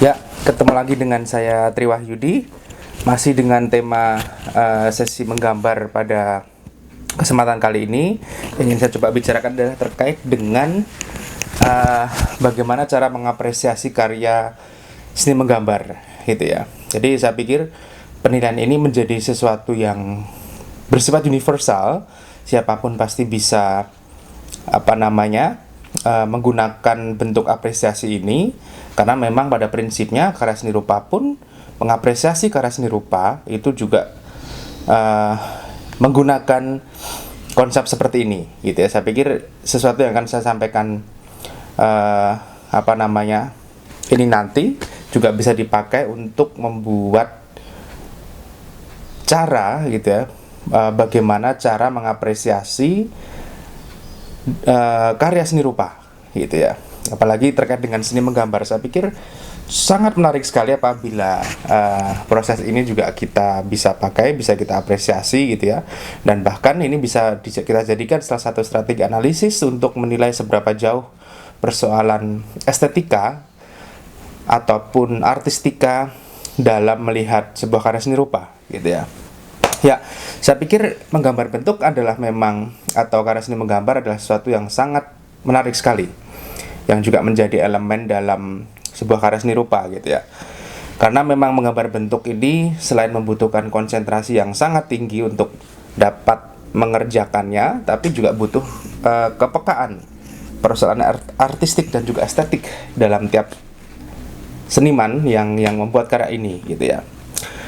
Ya, ketemu lagi dengan saya Tri Wahyudi, masih dengan tema sesi menggambar pada kesempatan kali ini. Yang ingin saya coba bicarakan adalah terkait dengan bagaimana cara mengapresiasi karya seni menggambar, gitu ya. Jadi saya pikir penilaian ini menjadi sesuatu yang bersifat universal. Siapapun pasti bisa menggunakan bentuk apresiasi ini, karena memang pada prinsipnya karya seni rupa pun mengapresiasi karya seni rupa itu juga menggunakan konsep seperti ini, gitu ya. Saya pikir sesuatu yang akan saya sampaikan ini nanti juga bisa dipakai untuk membuat cara, gitu ya, bagaimana cara mengapresiasi karya seni rupa, gitu ya. Apalagi terkait dengan seni menggambar, saya pikir sangat menarik sekali apabila proses ini juga kita bisa pakai, bisa kita apresiasi, gitu ya. Dan bahkan ini bisa kita jadikan salah satu strategi analisis untuk menilai seberapa jauh persoalan estetika ataupun artistika dalam melihat sebuah karya seni rupa, gitu ya. Ya, saya pikir menggambar bentuk adalah atau karya seni menggambar adalah sesuatu yang sangat menarik sekali, yang juga menjadi elemen dalam sebuah karya seni rupa, gitu ya. Karena memang menggambar bentuk ini selain membutuhkan konsentrasi yang sangat tinggi untuk dapat mengerjakannya, tapi juga butuh kepekaan persoalan artistik dan juga estetik dalam tiap seniman yang membuat karya ini, gitu ya.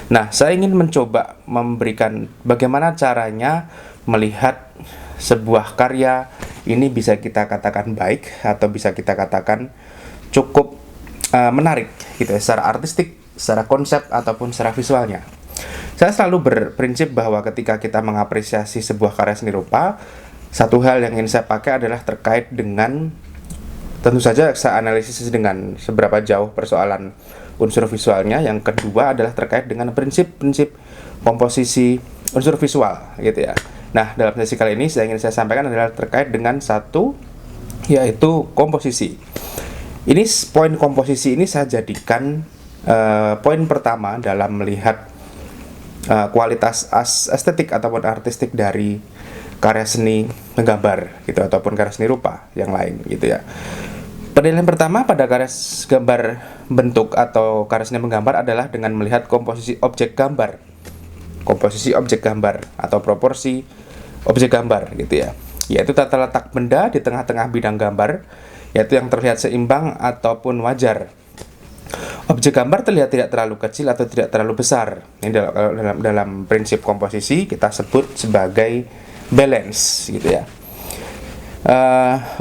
Nah, saya ingin mencoba memberikan bagaimana caranya melihat sebuah karya ini bisa kita katakan baik atau bisa kita katakan cukup menarik, gitu ya, secara artistik, secara konsep ataupun secara visualnya. Saya selalu berprinsip bahwa ketika kita mengapresiasi sebuah karya seni rupa, satu hal yang ingin saya pakai adalah terkait dengan, tentu saja saya analisis dengan seberapa jauh persoalan unsur visualnya. Yang kedua adalah terkait dengan prinsip-prinsip komposisi unsur visual, gitu ya. Nah, dalam sesi kali ini ingin saya sampaikan adalah terkait dengan satu, yaitu komposisi. Ini poin komposisi ini saya jadikan poin pertama dalam melihat kualitas estetik ataupun artistik dari karya seni menggambar, gitu, ataupun karya seni rupa yang lain, gitu ya. Penilaian pertama pada karya gambar bentuk atau karya seni menggambar adalah dengan melihat komposisi objek gambar. Komposisi objek gambar atau proporsi objek gambar, gitu ya. Yaitu tata letak benda di tengah-tengah bidang gambar, yaitu yang terlihat seimbang ataupun wajar. Objek gambar terlihat tidak terlalu kecil atau tidak terlalu besar. Ini dalam prinsip komposisi kita sebut sebagai balance, gitu ya.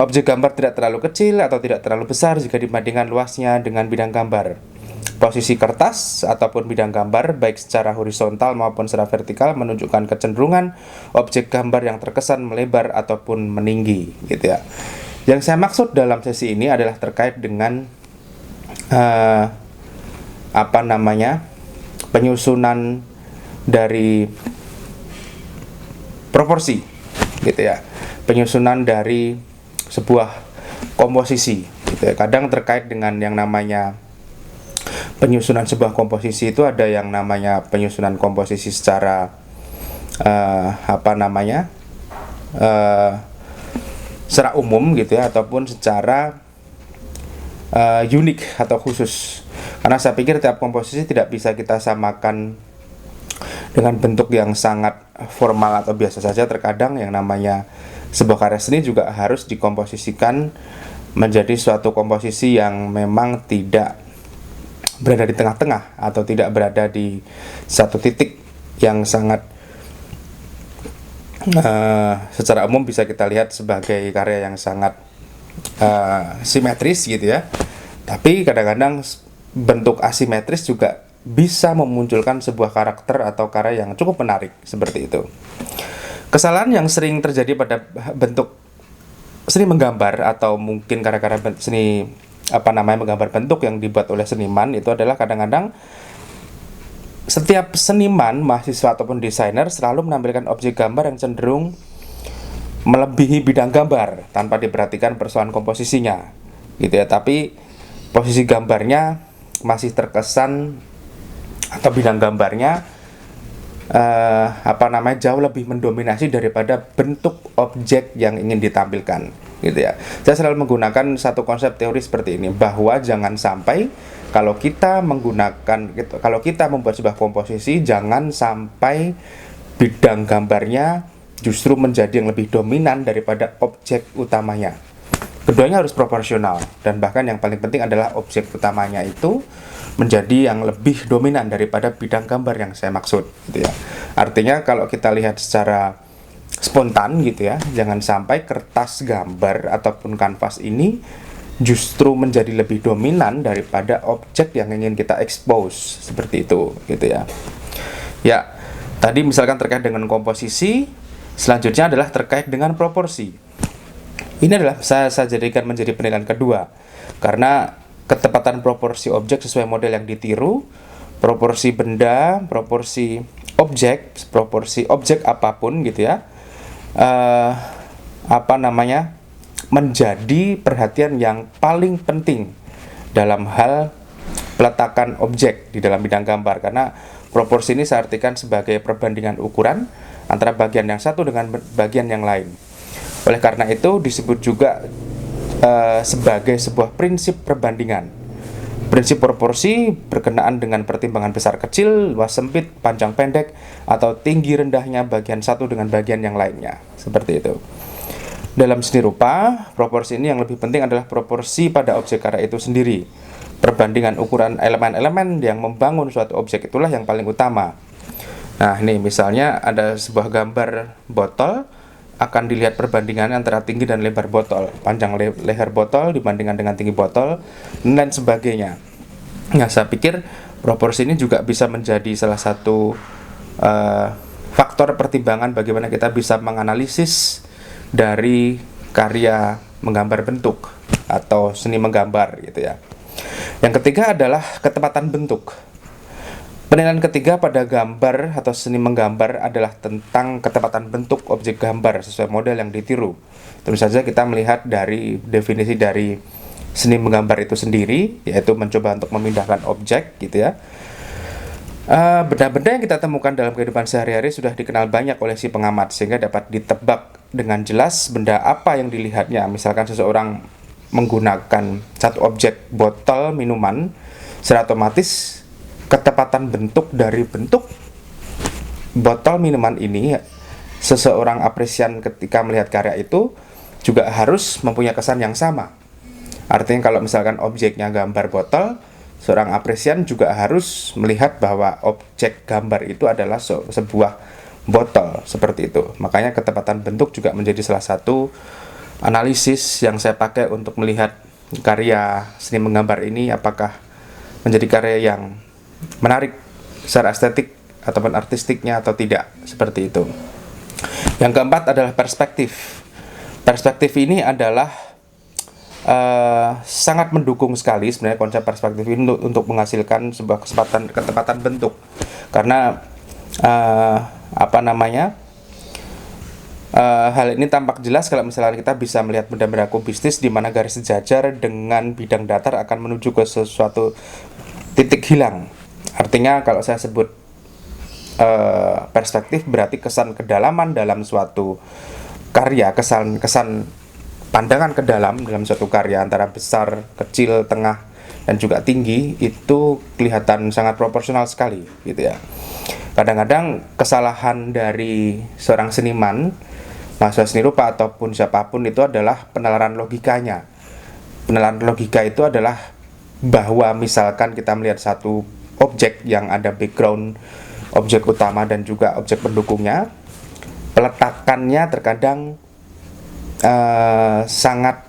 Objek gambar tidak terlalu kecil atau tidak terlalu besar jika dibandingkan luasnya dengan bidang gambar. Posisi kertas ataupun bidang gambar baik secara horizontal maupun secara vertikal menunjukkan kecenderungan objek gambar yang terkesan melebar ataupun meninggi, gitu ya. Yang saya maksud dalam sesi ini adalah terkait dengan penyusunan dari proporsi, gitu ya. Penyusunan dari sebuah komposisi, gitu ya. Kadang terkait dengan yang namanya penyusunan sebuah komposisi itu ada yang namanya penyusunan komposisi secara secara umum, gitu ya, ataupun secara unik atau khusus. Karena saya pikir tiap komposisi tidak bisa kita samakan dengan bentuk yang sangat formal atau biasa saja. Terkadang yang namanya sebuah karya seni juga harus dikomposisikan menjadi suatu komposisi yang memang tidak berada di tengah-tengah atau tidak berada di satu titik yang sangat secara umum bisa kita lihat sebagai karya yang sangat simetris, gitu ya. Tapi kadang-kadang bentuk asimetris juga bisa memunculkan sebuah karakter atau karya yang cukup menarik, seperti itu. Kesalahan yang sering terjadi pada bentuk seni menggambar atau mungkin karya-karya seni menggambar bentuk yang dibuat oleh seniman itu adalah kadang-kadang setiap seniman, mahasiswa ataupun desainer selalu menampilkan objek gambar yang cenderung melebihi bidang gambar tanpa diperhatikan persoalan komposisinya, gitu ya. Tapi posisi gambarnya masih terkesan atau bidang gambarnya jauh lebih mendominasi daripada bentuk objek yang ingin ditampilkan, gitu ya. Saya selalu menggunakan satu konsep teori seperti ini, bahwa jangan sampai kalau kita membuat sebuah komposisi, jangan sampai bidang gambarnya justru menjadi yang lebih dominan daripada objek utamanya. Keduanya harus proporsional, dan bahkan yang paling penting adalah objek utamanya itu menjadi yang lebih dominan daripada bidang gambar yang saya maksud, gitu ya. Artinya kalau kita lihat secara spontan, gitu ya, jangan sampai kertas gambar ataupun kanvas ini justru menjadi lebih dominan daripada objek yang ingin kita expose, seperti itu, gitu ya. Ya, tadi misalkan terkait dengan komposisi, selanjutnya adalah terkait dengan proporsi. Ini adalah saya jadikan menjadi penilaian kedua, karena ketepatan proporsi objek sesuai model yang ditiru, proporsi benda, proporsi objek apapun, gitu ya, menjadi perhatian yang paling penting dalam hal peletakan objek di dalam bidang gambar, karena proporsi ini saya artikan sebagai perbandingan ukuran antara bagian yang satu dengan bagian yang lain. Oleh karena itu disebut juga sebagai sebuah prinsip perbandingan. Prinsip proporsi berkenaan dengan pertimbangan besar kecil, luas sempit, panjang pendek, atau tinggi rendahnya bagian satu dengan bagian yang lainnya. Seperti itu. Dalam seni rupa, proporsi ini yang lebih penting adalah proporsi pada objek karya itu sendiri. Perbandingan ukuran elemen-elemen yang membangun suatu objek itulah yang paling utama. Nah, ini misalnya ada sebuah gambar botol, akan dilihat perbandingannya antara tinggi dan lebar botol, panjang leher botol dibandingkan dengan tinggi botol, dan sebagainya. Nah, saya pikir proporsi ini juga bisa menjadi salah satu faktor pertimbangan bagaimana kita bisa menganalisis dari karya menggambar bentuk atau seni menggambar, gitu ya. Yang ketiga adalah ketepatan bentuk. Penilaian ketiga pada gambar atau seni menggambar adalah tentang ketepatan bentuk objek gambar sesuai model yang ditiru. Tentu saja kita melihat dari definisi dari seni menggambar itu sendiri, yaitu mencoba untuk memindahkan objek, gitu ya. Benda-benda yang kita temukan dalam kehidupan sehari-hari sudah dikenal banyak oleh si pengamat, sehingga dapat ditebak dengan jelas benda apa yang dilihatnya. Misalkan seseorang menggunakan satu objek botol minuman, secara otomatis ketepatan bentuk dari bentuk botol minuman ini, seseorang apresian ketika melihat karya itu juga harus mempunyai kesan yang sama. Artinya kalau misalkan objeknya gambar botol, seorang apresian juga harus melihat bahwa objek gambar itu adalah sebuah botol, seperti itu. Makanya ketepatan bentuk juga menjadi salah satu analisis yang saya pakai untuk melihat karya seni menggambar ini apakah menjadi karya yang menarik secara estetik ataupun artistiknya atau tidak, seperti itu. Yang keempat adalah perspektif. Perspektif ini adalah sangat mendukung sekali sebenarnya konsep perspektif ini untuk menghasilkan sebuah ketepatan bentuk, karena hal ini tampak jelas kalau misalnya kita bisa melihat benda-benda kubistis di mana garis sejajar dengan bidang datar akan menuju ke sesuatu titik hilang. Artinya kalau saya sebut perspektif berarti kesan kedalaman dalam suatu karya, kesan pandangan ke dalam suatu karya antara besar, kecil, tengah, dan juga tinggi itu kelihatan sangat proporsional sekali, gitu ya. Kadang-kadang kesalahan dari seorang seniman, mahasiswa seni rupa ataupun siapapun itu adalah penalaran logikanya. Penalaran logika itu adalah bahwa misalkan kita melihat satu objek yang ada background objek utama dan juga objek pendukungnya, peletakannya terkadang sangat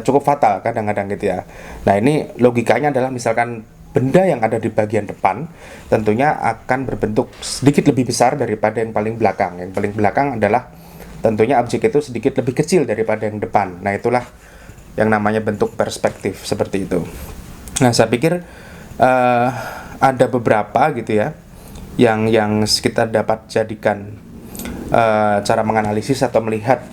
cukup fatal kadang-kadang, gitu ya. Nah, ini logikanya adalah misalkan benda yang ada di bagian depan tentunya akan berbentuk sedikit lebih besar daripada yang paling belakang. Yang paling belakang adalah tentunya objek itu sedikit lebih kecil daripada yang depan. Nah, itulah yang namanya bentuk perspektif, seperti itu. Nah, saya pikir ada beberapa, gitu ya, yang kita dapat jadikan cara menganalisis atau melihat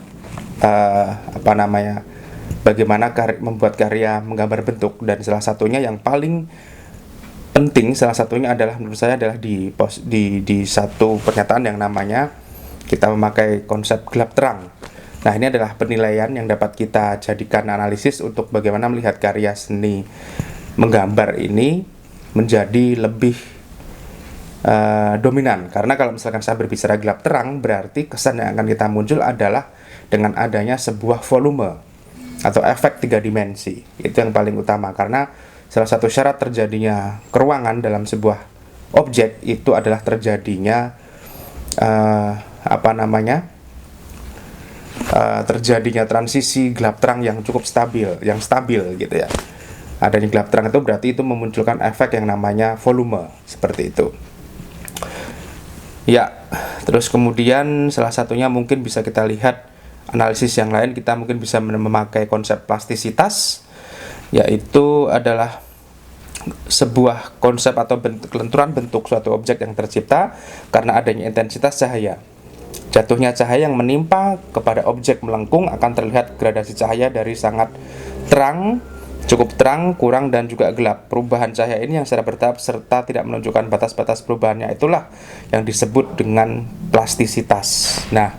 bagaimana membuat karya menggambar bentuk, dan salah satunya yang paling penting, salah satunya adalah menurut saya adalah di satu pernyataan yang namanya kita memakai konsep gelap terang. Nah, ini adalah penilaian yang dapat kita jadikan analisis untuk bagaimana melihat karya seni menggambar ini menjadi lebih dominan. Karena kalau misalkan saya berbicara gelap terang, berarti kesan yang akan kita muncul adalah dengan adanya sebuah volume atau efek 3 dimensi. Itu yang paling utama, karena salah satu syarat terjadinya keruangan dalam sebuah objek itu adalah terjadinya terjadinya transisi gelap terang yang cukup stabil, gitu ya. Adanya gelap terang itu berarti itu memunculkan efek yang namanya volume, seperti itu. Ya, terus kemudian salah satunya mungkin bisa kita lihat analisis yang lain, kita mungkin bisa memakai konsep plastisitas, yaitu adalah sebuah konsep atau kelenturan bentuk suatu objek yang tercipta karena adanya intensitas cahaya. Jatuhnya cahaya yang menimpa kepada objek melengkung akan terlihat gradasi cahaya dari sangat terang, cukup terang, kurang, dan juga gelap. Perubahan cahaya ini yang secara bertahap serta tidak menunjukkan batas-batas perubahannya itulah yang disebut dengan plastisitas. Nah,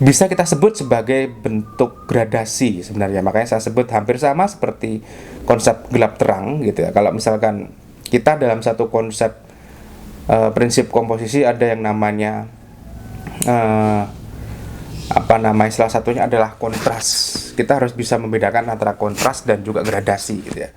bisa kita sebut sebagai bentuk gradasi sebenarnya. Makanya saya sebut hampir sama seperti konsep gelap terang gitu ya. Kalau misalkan kita dalam satu konsep prinsip komposisi ada yang namanya salah satunya adalah kontras. Kita harus bisa membedakan antara kontras dan juga gradasi gitu ya.